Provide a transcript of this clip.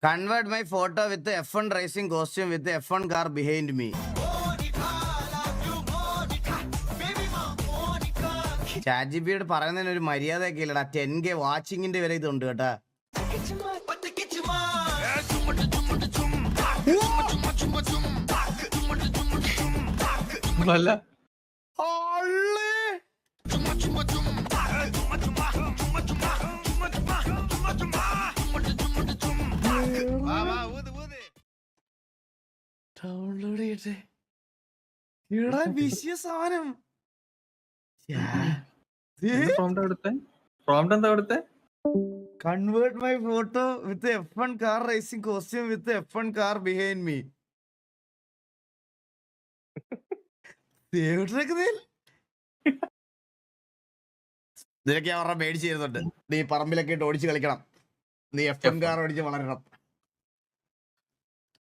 Convert my photo with F1 racing costume with F1 car behind me. ചാറ്റ്ജിപിയോട് പറയുന്നതിന് ഒരു മര്യാദയൊക്കെ ഇല്ലടാ. 10K വാച്ചിങ്ങിന്റെ വരെ ഇതുണ്ട് കേട്ടാ. ഡൗൺലോഡ് ചെയ്യട്ടെ. ഇവിടെ വിഷയ സാധനം. Convert my photo with F1 car racing costume with F1 car behind me. ഇതൊക്കെ അവരുടെ മേടിച്ച് ചെയ്യുന്നുണ്ട്. നീ പറമ്പിലൊക്കെ ഇട്ട് ഓടിച്ച് കളിക്കണം, നീ F1 കാർ ഓടിച്ച് വളരണം.